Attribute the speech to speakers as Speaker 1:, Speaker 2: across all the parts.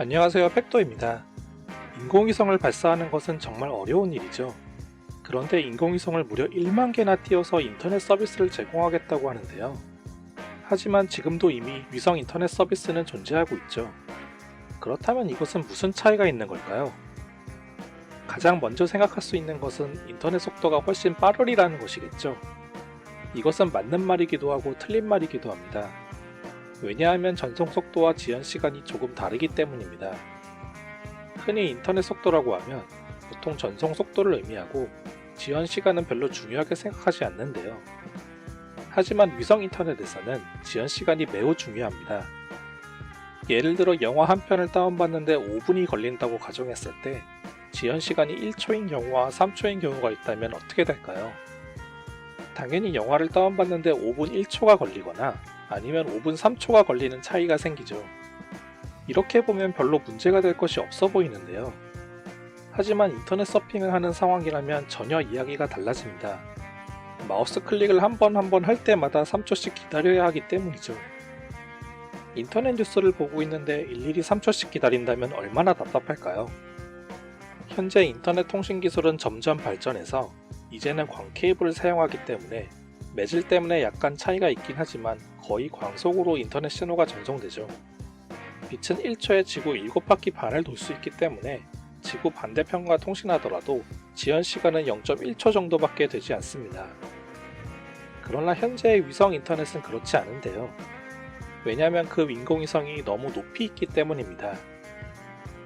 Speaker 1: 안녕하세요, 팩토입니다. 인공위성을 발사하는 것은 정말 어려운 일이죠. 그런데 인공위성을 무려 1만 개나 띄워서 인터넷 서비스를 제공하겠다고 하는데요. 하지만 지금도 이미 위성 인터넷 서비스는 존재하고 있죠. 그렇다면 이것은 무슨 차이가 있는 걸까요? 가장 먼저 생각할 수 있는 것은 인터넷 속도가 훨씬 빠르리라는 것이겠죠. 이것은 맞는 말이기도 하고 틀린 말이기도 합니다. 왜냐하면 전송 속도와 지연 시간이 조금 다르기 때문입니다. 흔히 인터넷 속도라고 하면 보통 전송 속도를 의미하고 지연 시간은 별로 중요하게 생각하지 않는데요. 하지만 위성 인터넷에서는 지연 시간이 매우 중요합니다. 예를 들어 영화 한 편을 다운받는데 5분이 걸린다고 가정했을 때 지연 시간이 1초인 경우와 3초인 경우가 있다면 어떻게 될까요? 당연히 영화를 다운받는데 5분 1초가 걸리거나 아니면 5분 3초가 걸리는 차이가 생기죠. 이렇게 보면 별로 문제가 될 것이 없어 보이는데요. 하지만 인터넷 서핑을 하는 상황이라면 전혀 이야기가 달라집니다. 마우스 클릭을 한 번 할 때마다 3초씩 기다려야 하기 때문이죠. 인터넷 뉴스를 보고 있는데 일일이 3초씩 기다린다면 얼마나 답답할까요? 현재 인터넷 통신 기술은 점점 발전해서 이제는 광 케이블을 사용하기 때문에 매질 때문에 약간 차이가 있긴 하지만 거의 광속으로 인터넷 신호가 전송되죠. 빛은 1초에 지구 7바퀴 반을 돌 수 있기 때문에 지구 반대편과 통신하더라도 지연 시간은 0.1초 정도밖에 되지 않습니다. 그러나 현재의 위성 인터넷은 그렇지 않은데요. 왜냐하면 그 인공위성이 너무 높이 있기 때문입니다.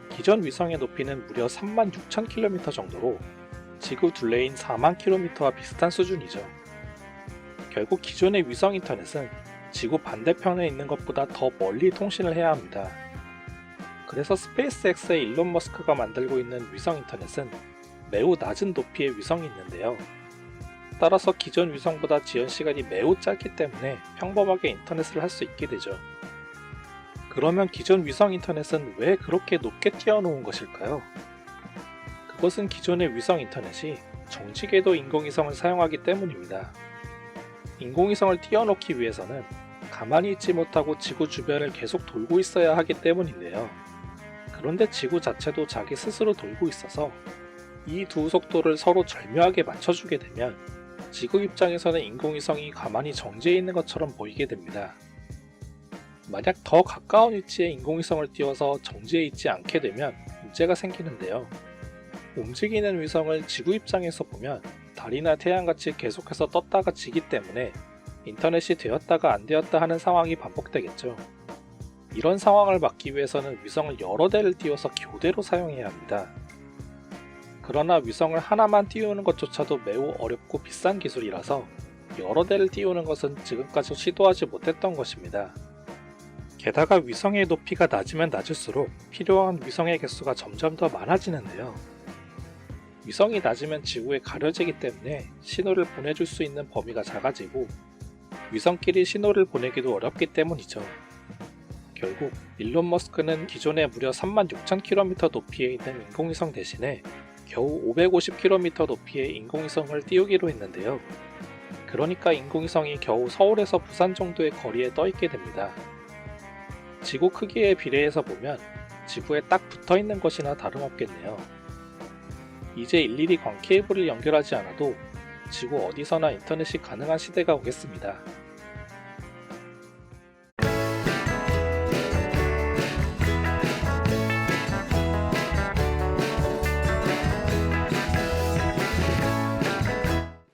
Speaker 1: 기존 위성의 높이는 무려 36,000km 정도로 지구 둘레인 40,000km와 비슷한 수준이죠. 결국 기존의 위성 인터넷은 지구 반대편에 있는 것보다 더 멀리 통신을 해야 합니다. 그래서 스페이스X의 일론 머스크가 만들고 있는 위성 인터넷은 매우 낮은 높이의 위성이 있는데요. 따라서 기존 위성보다 지연 시간이 매우 짧기 때문에 평범하게 인터넷을 할 수 있게 되죠. 그러면 기존 위성 인터넷은 왜 그렇게 높게 띄워놓은 것일까요? 그것은 기존의 위성 인터넷이 정지궤도 인공위성을 사용하기 때문입니다. 인공위성을 띄워놓기 위해서는 가만히 있지 못하고 지구 주변을 계속 돌고 있어야 하기 때문인데요. 그런데 지구 자체도 자기 스스로 돌고 있어서 이 두 속도를 서로 절묘하게 맞춰주게 되면 지구 입장에서는 인공위성이 가만히 정지해 있는 것처럼 보이게 됩니다. 만약 더 가까운 위치에 인공위성을 띄워서 정지해 있지 않게 되면 문제가 생기는데요. 움직이는 위성을 지구 입장에서 보면 달이나 태양같이 계속해서 떴다가 지기 때문에 인터넷이 되었다가 안 되었다 하는 상황이 반복되겠죠. 이런 상황을 막기 위해서는 위성을 여러 대를 띄워서 교대로 사용해야 합니다. 그러나 위성을 하나만 띄우는 것조차도 매우 어렵고 비싼 기술이라서 여러 대를 띄우는 것은 지금까지 시도하지 못했던 것입니다. 게다가 위성의 높이가 낮으면 낮을수록 필요한 위성의 개수가 점점 더 많아지는데요. 위성이 낮으면 지구에 가려지기 때문에 신호를 보내줄 수 있는 범위가 작아지고 위성끼리 신호를 보내기도 어렵기 때문이죠. 결국 일론 머스크는 기존에 무려 36,000km 높이에 있는 인공위성 대신에 겨우 550km 높이의 인공위성을 띄우기로 했는데요. 그러니까 인공위성이 겨우 서울에서 부산 정도의 거리에 떠있게 됩니다. 지구 크기에 비례해서 보면 지구에 딱 붙어있는 것이나 다름없겠네요. 이제 일일이 광 케이블을 연결하지 않아도 지구 어디서나 인터넷이 가능한 시대가 오겠습니다.